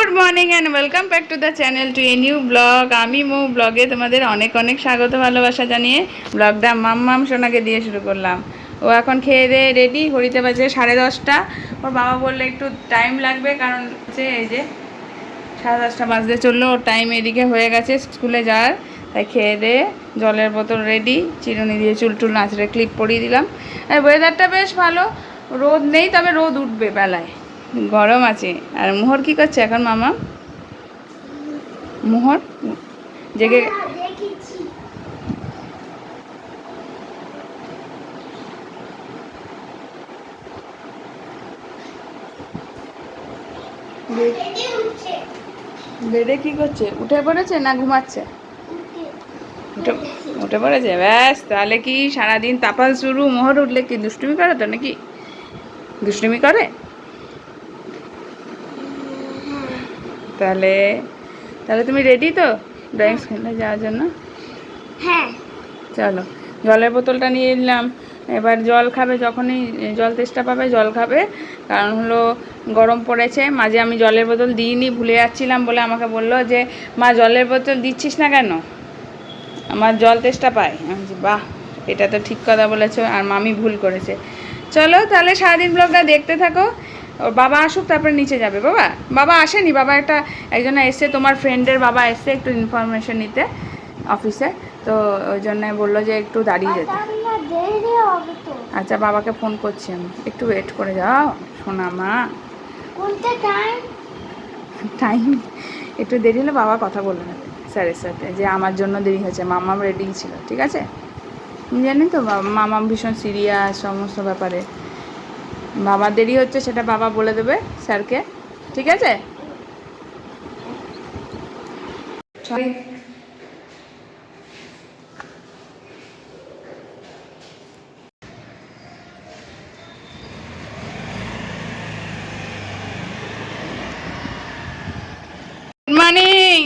Good morning and welcome back to the channel to a new blog. আমি মৌ ব্লগে তোমাদের অনেক অনেক স্বাগত ভালোবাসা জানিয়ে ব্লগটা মাম্মাম সোনাকে দিয়ে শুরু করলাম। ও এখন খেয়ে দিয়ে রেডি, ঘড়িতে বাজে 10:30। ওর বাবা বললে একটু টাইম লাগবে, কারণ হচ্ছে এই যে 10:30 বাজতে চললো, ওর টাইম এদিকে হয়ে গেছে স্কুলে যাওয়ার। তাই খেয়ে দিয়ে জলের বোতল রেডি, চিরুনি দিয়ে চুল টুল নাচড়ে ক্লিপ পরিয়ে দিলাম। আর ওয়েদারটা বেশ ভালো, রোদ নেই, তবে রোদ উঠবে বেলায়, গরম আছে। আর মোহর কি করছে এখন মামা? মোহর জেগে বেডে কি করছে? উঠে পড়েছে না ঘুমাচ্ছে? উঠে উঠে পড়েছে, ব্যাস। তাহলে কি সারাদিন তাপাল শুরু। মোহর উঠলে কি দুষ্টুমি করে? তো নাকি দুষ্টুমি করে? তাহলে তাহলে তুমি রেডি তো ড্রয়িং স্কুলে যাওয়ার জন্য? হ্যাঁ। চলো, জলের বোতলটা নিয়ে নিলাম। এবার জল খাবে, যখনই জল তেষ্টা পাবে জল খাবে। কারণ হলো গরম পড়েছে। মাঝে আমি জলের বোতল দিইনি, ভুলে যাচ্ছিলাম বলে আমাকে বললো যে মা জলের বোতল দিচ্ছিস না কেন, আমার জল তেষ্টা পায়। আমি বলছি বাহ, এটা তো ঠিক কথা বলেছো, আর মামি ভুল করেছে। চলো তাহলে সারাদিন ব্লগটা দেখতে থাকো। ওর বাবা আসুক, তারপরে নিচে যাবে। বাবা আসেনি, বাবা একজনে এসছে, তোমার ফ্রেন্ডের বাবা এসছে একটু ইনফরমেশন নিতে অফিসে। তো ওই জন্য বললো যে একটু দাঁড়িয়ে যেতে। আচ্ছা, বাবাকে ফোন করছি আমি, একটু ওয়েট করে যাও শোনা মা। টাইম একটু দেরি হলে বাবা কথা বলে নেবে স্যারের সাথে, যে আমার জন্য দেরি হয়েছে, মামাম রেডি ছিল। ঠিক আছে? জানি তো মামাম ভীষণ সিরিয়াস সমস্ত ব্যাপারে। বাবা দেরি হচ্ছে সেটা বাবা বলে দেবে স্যারকে। ঠিক আছে? Good morning.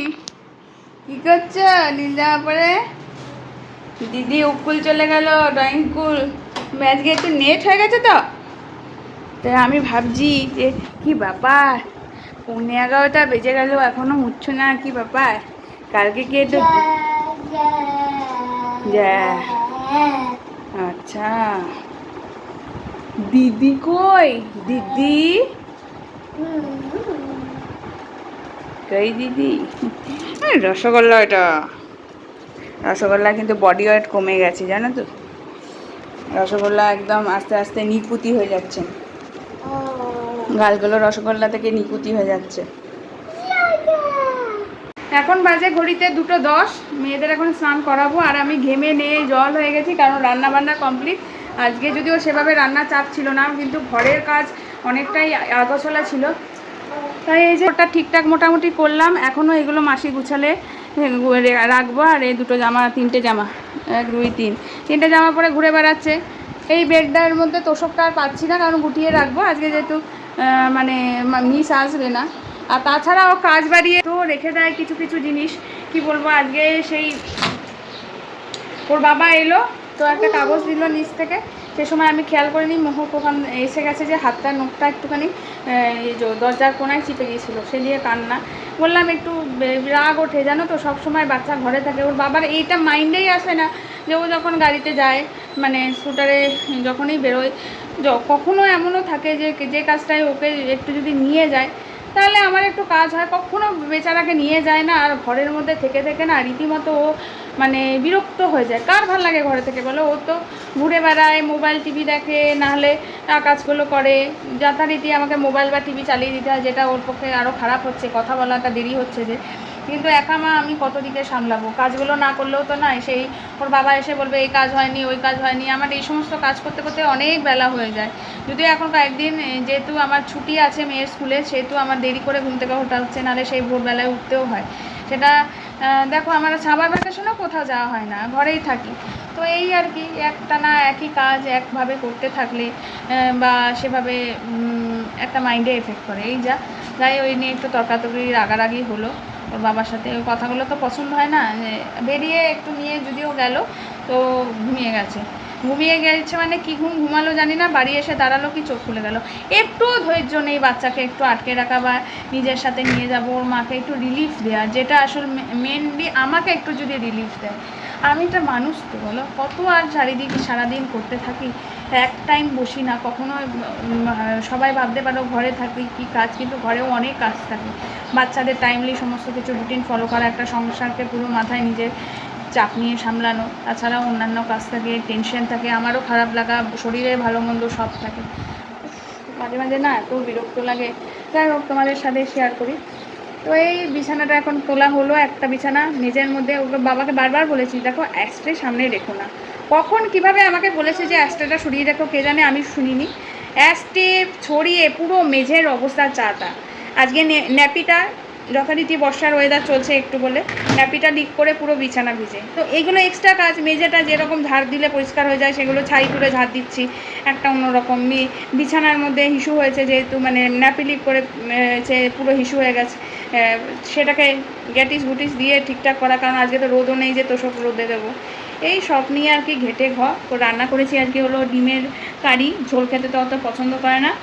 কি করছো নীল জামা পরে? দিদি উকুল চলে গেল, ড্রয়িং স্কুল। আজকে একটু নেট হয়ে গেছে তো, তাই আমি ভাবছি যে কি ব্যাপার, 11:30 বেজে গেল এখনো উঠছো না, কি ব্যাপার? কালকে কি একটু আচ্ছা, দিদি কই? দিদি কই দিদি? রসগোল্লা, এটা রসগোল্লা কিন্তু বডি ওয়েট কমে গেছে জানো তো। রসগোল্লা একদম আস্তে আস্তে নিকুতি হয়ে যাচ্ছে, গালগুলো রসগোল্লা থেকে নিকুতি হয়ে যাচ্ছে। এখন বাজে ঘড়িতে 2:10। মেয়েদের এখন স্নান করাবো, আর আমি ঘেমে নিয়ে জল হয়ে গেছি, কারণ রান্না বান্না কমপ্লিট। আজকে যদিও সেভাবে রান্না চাপ ছিল না, কিন্তু ঘরের কাজ অনেকটাই আগোছালা ছিল, তাই এই যে ওটা ঠিকঠাক মোটামুটি করলাম। এখনও এগুলো মাসি গুছালে রাখবো। আর এই দুটো জামা, 3টে জামা, 1 2 3, 3টে জামা পরে ঘুরে বেড়াচ্ছে। এই বেডটার মধ্যে তোষকটা আর পাচ্ছি না, কারণ গুটিয়ে রাখবো আজকে, যেহেতু মানে মিস আসবে না। আর তাছাড়াও কাজ বাড়িয়ে তো রেখে দেয় কিছু কিছু জিনিস। কি বলবো, আজকে সেই ওর বাবা এলো তো একটা কাগজ দিল নিচ থেকে, সে সময় আমি খেয়াল করিনি। মোহর ওখান এসে গেছে যে হাতটার নখটা একটুখানি এই যে দরজার কোনায় চিপে গিয়েছিলো, সে দিয়ে কান্না। বললাম একটু রাগ ওঠে জানো তো, সব সময় বাচ্চা ঘরে থাকে, ওর বাবার এইটা মাইন্ডেই আসে না যে ও যখন গাড়িতে যায়, মানে স্কুটারে যখনই বেরোয়, কখনো এমনও থাকে যে যে কাজটায় ওকে একটু যদি নিয়ে যায় তাহলে আমার একটু কাজ হয়। কখনো বেচারাকে নিয়ে যায় না, আর ঘরের মধ্যে থেকে থেকে না রীতিমতো ও মানে বিরক্ত হয়ে যায়। কার ভালো লাগে ঘরে থেকে বলো? ও তো ঘুরে বেড়ায়, মোবাইল টিভি দেখে, নাহলে কাজগুলো করে। যথারীতি আমাকে মোবাইল বা টিভি চালিয়ে দিতে হয়, যেটা ওর পক্ষে আরও খারাপ হচ্ছে, কথা বলাটা দেরি হচ্ছে যে। কিন্তু একা মা, আমি কত দিকে সামলাবো? কাজগুলো না করলেও তো নয়, সেই ওর বাবা এসে বলবে এই কাজ হয়নি, ওই কাজ হয়নি। আমার এই সমস্ত কাজ করতে করতে অনেক বেলা হয়ে যায়। যদিও এখন কয়েকদিন যেহেতু আমার ছুটি আছে মেয়ের স্কুলে, সেহেতু আমার দেরি করে ঘুম থেকে ওঠা হচ্ছে, নাহলে সেই ভোরবেলায় উঠতেও হয়। সেটা দেখো, আমার সামার ভ্যাকেশনেও কোথাও যাওয়া হয় না, ঘরেই থাকি। তো এই আর কি, একটানা একই কাজ একভাবে করতে থাকলে বা সেভাবে একটা মাইন্ডে এফেক্ট করে। এই যাই ওই নিয়ে একটু তর্কাতর্কি রাগারাগি হলো ওর বাবার সাথে। ওই কথাগুলো তো পছন্দ হয় না, বেরিয়ে একটু নিয়ে যদিও গেল, তো ঘুমিয়ে গেছে। ঘুমিয়ে গেছে মানে কি ঘুম ঘুমালো জানি না, বাড়ি এসে দাঁড়ালো কি চোখ খুলে গেল। একটু ধৈর্য নেই বাচ্চাকে একটু আটকে রাখা বা নিজের সাথে নিয়ে যাব, ওর মাকে একটু রিলিফ দেওয়া, যেটা আসলে মেনলি আমাকে একটু যদি রিলিফ দেয়। আমি একটা মানুষ তো বলো, কত আর চারিদিকে সারাদিন করতে থাকি, এক টাইম বসি না কখনো। সবাই ভাবতে পারো ঘরে থাকি কি কাজ, কিন্তু ঘরেও অনেক কাজ থাকে। বাচ্চাদের টাইমলি সমস্ত কিছু রুটিন ফলো করা, একটা সংসারকে পুরো মাথায় নিজের চাপ নিয়ে সামলানো, তাছাড়াও অন্যান্য কাজ থাকে, টেনশন থাকে, আমারও খারাপ লাগা, শরীরের ভালো মন্দ সব থাকে। মাঝে মাঝে না এত বিরক্ত লাগে। যাই হোক, তোমাদের সাথে শেয়ার করি। তো এই বিছানাটা এখন তোলা হলো, একটা বিছানা নিজের মধ্যে। ওকে বাবাকে বারবার বলেছি দেখো অ্যাস্ট্রে সামনে রেখো না, কখন কিভাবে আমাকে বলেছে যে অ্যাস্ট্রেটা সরিয়ে রেখো কে জানে, আমি শুনিনি। অ্যাস্ট্রে ছড়িয়ে পুরো মেঝের অবস্থা চাটা। আজকে ন্যাপিটা যথারীতি বর্ষার ওয়েদার চলছে একটু বলে ন্যাপিটা লিক করে পুরো বিছানা ভিজে। তো এইগুলো এক্সট্রা কাজ, মেঝেটা যেরকম ঝাড় দিলে পরিষ্কার হয়ে যায় সেগুলো ছাই করে ঝাড় দিচ্ছি একটা অন্যরকম। বিছানার মধ্যে হিসু হয়েছে যেহেতু, মানে ন্যাপি লিক করে পুরো হিসু হয়ে গেছে, সেটাকে গ্যাটিস গুটিস দিয়ে ঠিকঠাক করা, কারণ আজকে তো রোদও নেই যে তোষক রোদে দেবো। এই সব নিয়ে আর কি ঘেটে রান্না করেছি আজকে হলো ডিমের কারি, ঝোল খেতে তো অত পছন্দ করে না,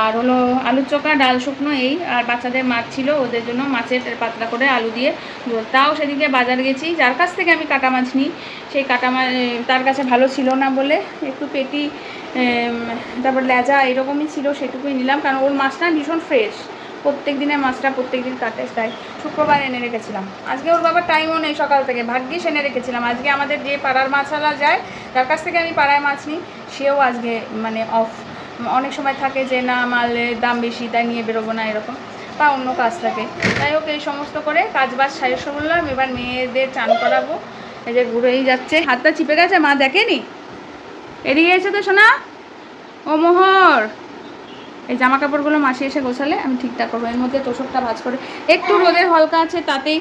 আর হলো আলুর চোখা, ডাল শুকনো এই, আর বাচ্চাদের মাছ ছিল ওদের জন্য মাছের পাতলা করে আলু দিয়ে ঝোল। তাও সেদিকে বাজার গেছি, যার কাছ থেকে আমি কাটা মাছ নিই সেই কাটা মাছ তার কাছে ভালো ছিল না বলে একটু পেটি, তারপর লেজা এরকমই ছিল, সেটুকুই নিলাম, কারণ ওর মাছটা ভীষণ ফ্রেশ, প্রত্যেক দিনের মাছটা প্রত্যেক দিন কাটে, তাই শুক্রবার এনে রেখেছিলাম। আজকে ওর বাবার টাইমও নেই সকাল থেকে, ভাগ্যিস এনে রেখেছিলাম। আজকে আমাদের যে পাড়ার মাছওয়ালা যায়, যার কাছ থেকে আমি পাড়ায় মাছ নিই, সেও আজকে মানে অফ। অনেক সময় থাকে যে না মালের দাম বেশি তাই নিয়ে বেরোবো না এরকম, বা অন্য কাজ থাকে। যাই হোক, এই সমস্ত করে কাজবাজ সারিয়ে বললাম, এবার মেয়েদের চান করাবো। এই যে ঘুরেই যাচ্ছে, হাতটা চিপে গেছে, মা দেখেনি, এদিকে এসে তো শোনা, ও মোহর, এই জামা কাপড়গুলো মাসি এসে গোছালে আমি ঠিকঠাক করবো। এর মধ্যে তোষকটা ভাঁজ করে একটু রোদের হলকা আছে তাতেই।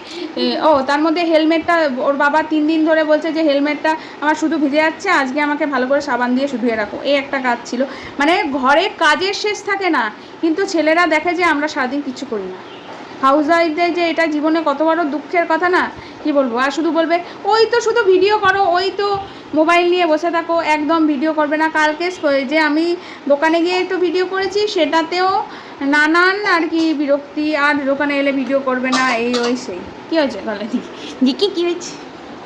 ও তার মধ্যে হেলমেটটা ওর বাবা 3 দিন ধরে বলছে যে হেলমেটটা আমার শুধু ভিজে যাচ্ছে, আজকে আমাকে ভালো করে সাবান দিয়ে শুধুয়ে রাখো, এই একটা কাজ ছিল। মানে ঘরে কাজের শেষ থাকে না, কিন্তু ছেলেরা দেখে যে আমরা সারাদিন কিছু করি না। হাউস ওয়াইফদের যে এটা জীবনে কত বড় দুঃখের কথা না, কি বলবো। আর শুধু বলবে ওই তো শুধু ভিডিও করো, ওই তো মোবাইল নিয়ে বসে থাকো, একদম ভিডিও করবে না। কালকে যে আমি দোকানে গিয়ে একটু ভিডিও করেছি, সেটাতেও নানান আর কি বিরক্তি, আর দোকানে এলে ভিডিও করবে না, এই ওই সেই। কী হয়েছে বলে দেখি কী হয়েছে,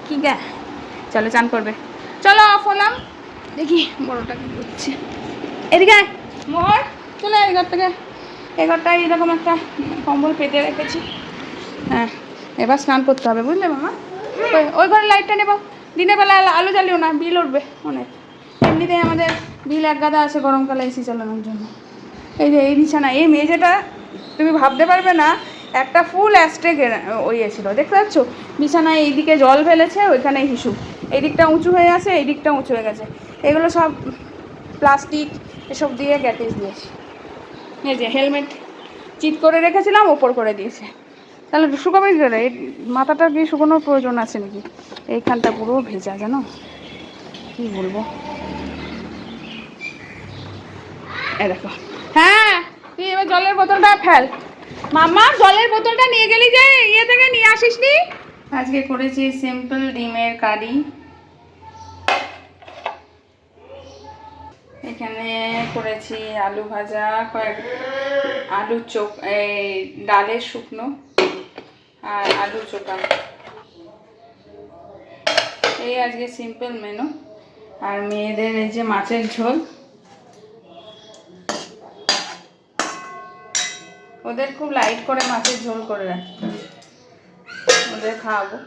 কী গা, চলো চান করবে, চলো অফ হলাম। দেখি বড়োটা কী করছে, এদিকে মোহর চলে এই ঘর থেকে। এই ঘরটায় এরকম একটা কম্বল পেতে রেখেছি। হ্যাঁ, এবার স্নান করতে হবে বুঝলে মামা। ওই ঘরে লাইটটা নেব, দিনের বেলা আলো জ্বালিও না, বিল উঠবে অনেক। এমনিতেই আমাদের বিল এক গাদা আছে গরমকালে এসি চালানোর জন্য। এই যে এই বিছানা, এই মেঝেটা তুমি ভাবতে পারবে না, একটা ফুল অ্যাস্ট্রে ওই এসেছিল, দেখতে পাচ্ছ বিছানায় এইদিকে জল ফেলেছে, ওইখানে হিসু, এই দিকটা উঁচু হয়ে আছে, এই দিকটা উঁচু হয়ে গেছে, এগুলো সব প্লাস্টিক এসব দিয়ে গ্যাটিস দিয়েছি। এই যে হেলমেট চিৎ করে রেখেছিলাম, ওপর করে দিয়েছে, তাহলে শুকাবে কী করে? এই মাথাটা কি শুকানোর প্রয়োজন আছে নাকি? এইখানটা পুরো ভেজা জানো, কি বলবো। এ দেখো, হ্যাঁ তুই এবার জলের বোতলটা ফেল, মাম্মা জলের বোতলটা নিয়ে গেলি যে ইয়ে থেকে নিয়ে আসিস নি। আজকে করেছি সিম্পল ডিমের কারি, এখানে করেছি আলু ভাজা, আলুর এই ডালের শুকনো, আর আলু চোখা, এই আজকে সিম্পল মেনু। আর মেয়েদের এই যে মাছের ঝোল, ওদের খুব লাইট করে মাছের ঝোল করে রাখি, ওদের খাওয়াবো।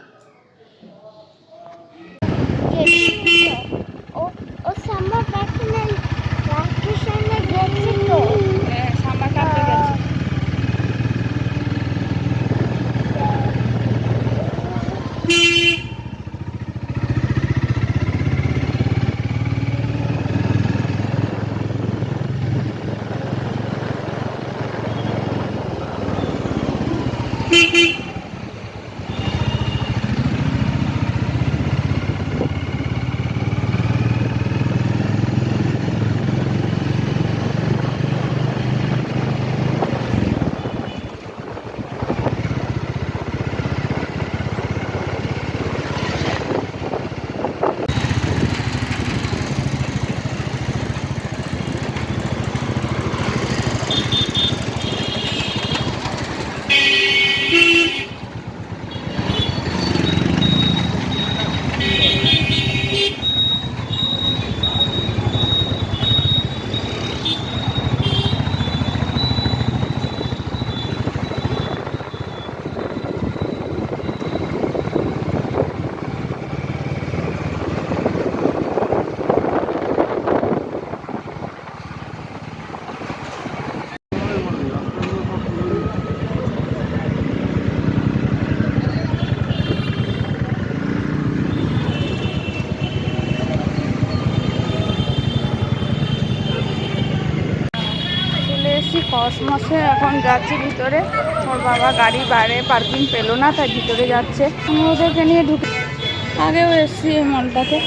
যাচ্ছি কসমসে, এখন যাচ্ছি ভিতরে। ওর বাবা গাড়ি বাইরে পার্কিং পেলো না, তাই ভিতরে যাচ্ছে। আমি ওদেরকে নিয়ে ঢুকে, আগেও এসছি এই মলটাতে,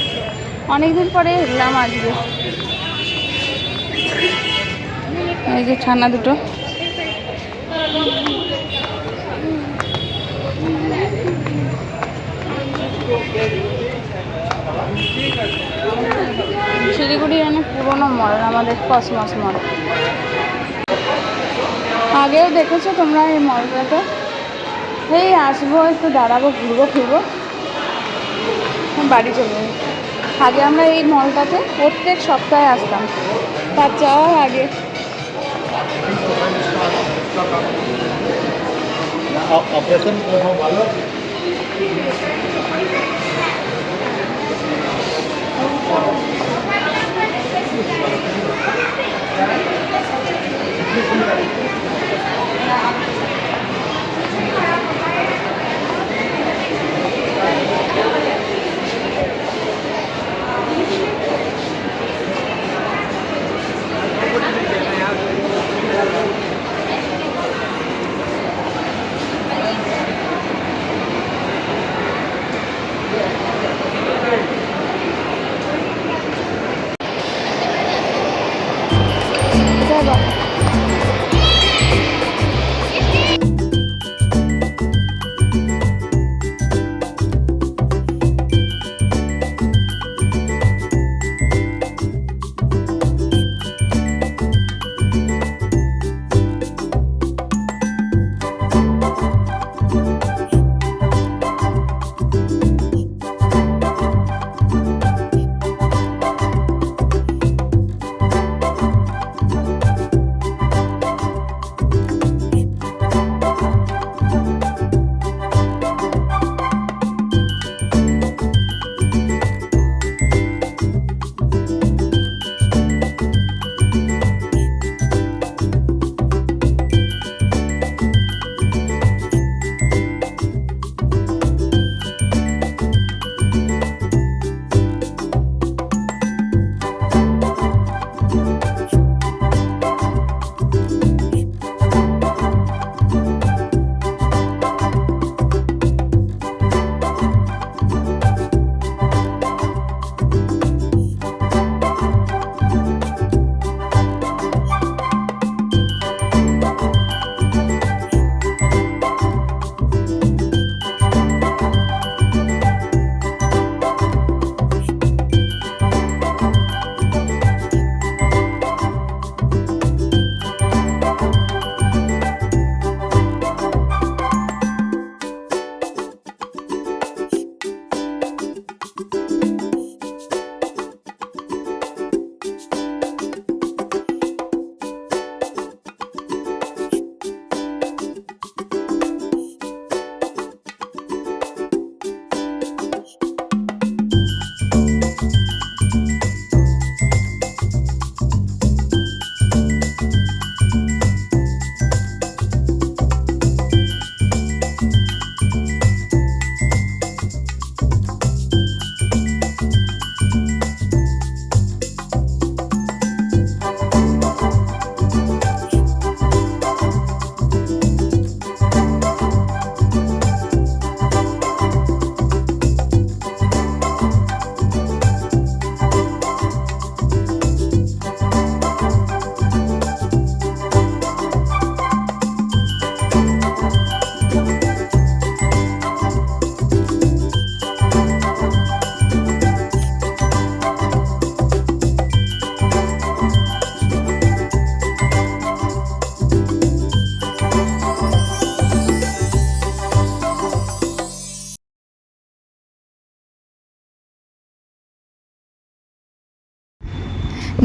অনেকদিন পরে এলাম আজকে। এই যে ছানা দুটো, শিলিগুড়ি অনেক পুরোনো মল আমাদের কসমস মল। আগেও দেখেছো তোমরা এই মলটাতে। এই আসবো, একটু দাঁড়াবো, ঘুরবো ফিরবো, বাড়ি চলে যাবো। আগে আমরা এই মলটাতে প্রত্যেক সপ্তাহে আসতাম, তার যাওয়ার আগে। অপারেশন ভালো।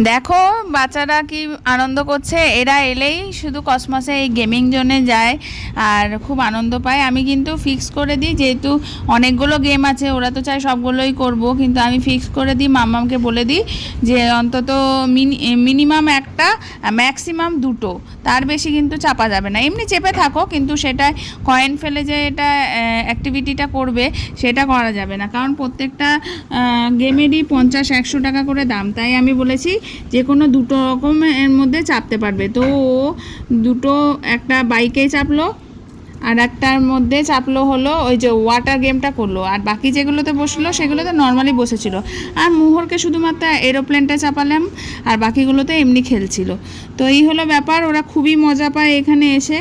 দেখো বাচ্চারা কি আনন্দ করছে। এরা এলেই শুধু কসমসে এই গেমিং জোনে যায় আর খুব আনন্দ পায়। আমি কিন্তু ফিক্স করে দিই, যেহেতু অনেকগুলো গেম আছে, ওরা তো চায় সবগুলোই করব, কিন্তু আমি ফিক্স করে দিই, মাম্মামকে বলে দিই যে অন্তত মিনিমাম একটা, ম্যাক্সিমাম দুটো, তার বেশি কিন্তু চাপা যাবে না। এমনি চেপে থাকো, কিন্তু সেটা কয়েন ফেলে যে এটা অ্যাক্টিভিটিটা করবে সেটা করা যাবে না, কারণ প্রত্যেকটা গেমেরই 50-100 টাকা করে দাম। তাই আমি বলেছি যে কোনো দুটো রকমের মধ্যে চাপতে পারবে। তো ও দুটো, একটা বাইকে চাপলো আর একটার মধ্যে চাপলো হলো ওই যে ওয়াটার গেমটা করলো, আর বাকি যেগুলোতে বসলো সেগুলোতে নর্মালি বসেছিল। আর মুহরকে শুধুমাত্র এরোপ্লেনটা চাপালাম আর বাকিগুলোতে এমনি খেলছিল। তো এই হলো ব্যাপার, ওরা খুবই মজা পায় এখানে এসে,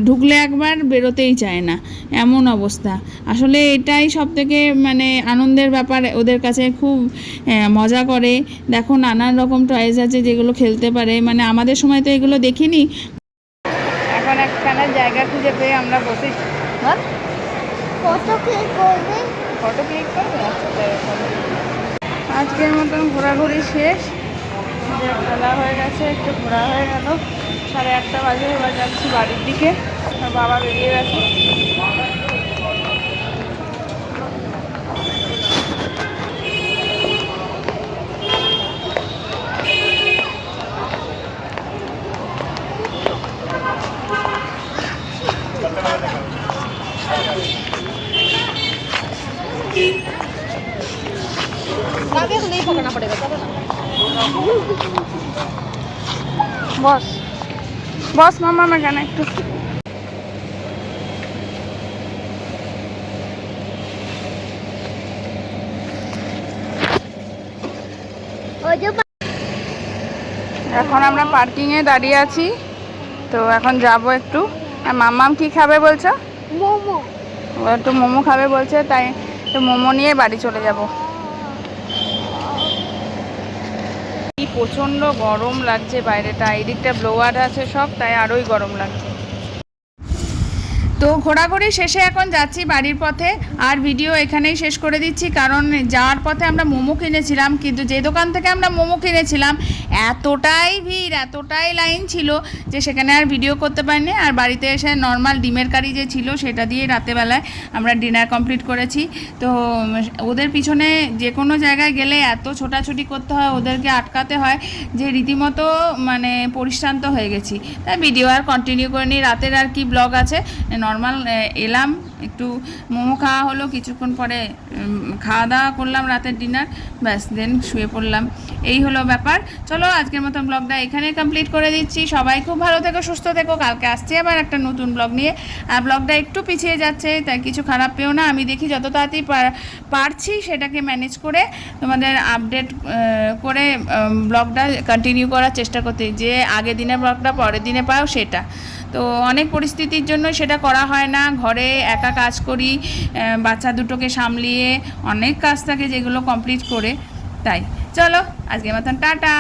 ঢুকলে একবার বেরোতেই চায় না, এমন অবস্থা। আসলে এটাই সবথেকে মানে আনন্দের ব্যাপার, ওদের কাছে খুব মজা করে। দেখো নানান রকম টয়েস আছে যেগুলো খেলতে পারে, মানে আমাদের সময় তো এগুলো দেখিনি। এখন একখানা জায়গা খুঁজে পেয়ে আমরা বসেছি। ফটো ক্লিক করবে। ফটো ক্লিক করবে? আচ্ছা, তাই করো। আজকের মতন ঘোরাঘুরি শেষ, যে খেলা হয়ে গেছে, একটু ঘোরা হয়ে গেল। 8:30 বাজে, এবার যাচ্ছি বাড়ির দিকে। আর বাবা বেরিয়ে গেছে। आगे तो नहीं पकड़ना पड़ेगा, चलो ना। বস বস মামা মেখানে একটু। और जो এখন আমরা পার্কিংয়ে দাঁড়িয়ে আছি, তো এখন যাব একটু। আর মাম্মাম কি খাবে বলছো? मोमो। ও একটু মোমো খাবে বলছে, তাই একটু মোমো নিয়ে বাড়ি চলে যাব। কি প্রচণ্ড গরম লাগছে বাইরেটা, এই দিকটা ব্লোয়ার আছে সব, তাই আরোই গরম লাগছে। তো ঘোরাঘুরি শেষে এখন যাচ্ছি বাড়ির পথে, আর ভিডিও এখানেই শেষ করে দিচ্ছি, কারণ যাওয়ার পথে আমরা মোমো কিনেছিলাম, কিন্তু যে দোকান থেকে আমরা মোমো কিনেছিলাম এতটাই ভিড়, এতটাই লাইন ছিল যে সেখানে আর ভিডিও করতে পারিনি। আর বাড়িতে এসে নর্মাল ডিমের কারি যে ছিল সেটা দিয়ে রাতেবেলায় আমরা ডিনার কমপ্লিট করেছি। তো ওদের পিছনে যে কোনো জায়গায় গেলে এত ছোটাছুটি করতে হয়, ওদেরকে আটকাতে হয়, যে রীতিমতো মানে পরিশ্রান্ত হয়ে গেছি। তাই ভিডিও আর কন্টিনিউ করিনি। রাতের আর কি ব্লগ আছে, নর্মাল এলাম, একটু মোমো খাওয়া হলো, কিছুক্ষণ পরে খাওয়া দাওয়া করলাম রাতের ডিনার, ব্যাস দেন শুয়ে পড়লাম। এই হলো ব্যাপার। চলো আজকের মতন ব্লগটা এখানে কমপ্লিট করে দিচ্ছি। সবাই খুব ভালো থেকো, সুস্থ থেকো। কালকে আসছি আবার একটা নতুন ব্লগ নিয়ে। আর ব্লগটা একটু পিছিয়ে যাচ্ছে, তাই কিছু খারাপ পেও না। আমি দেখি যত তাড়াতাড়ি পারছি সেটাকে ম্যানেজ করে তোমাদের আপডেট করে ব্লগটা কন্টিনিউ করার চেষ্টা করতে, যে আগের দিনের ব্লগটা পরের দিনে পাও সেটা। তো অনেক পরিস্থিতির জন্য সেটা করা হয় না, ঘরে একা কাজ করি, বাচ্চা দুটোকে সামলিয়ে অনেক কাজ থাকে যেগুলো কমপ্লিট করে, তাই চলো আজকের মতন টাটা।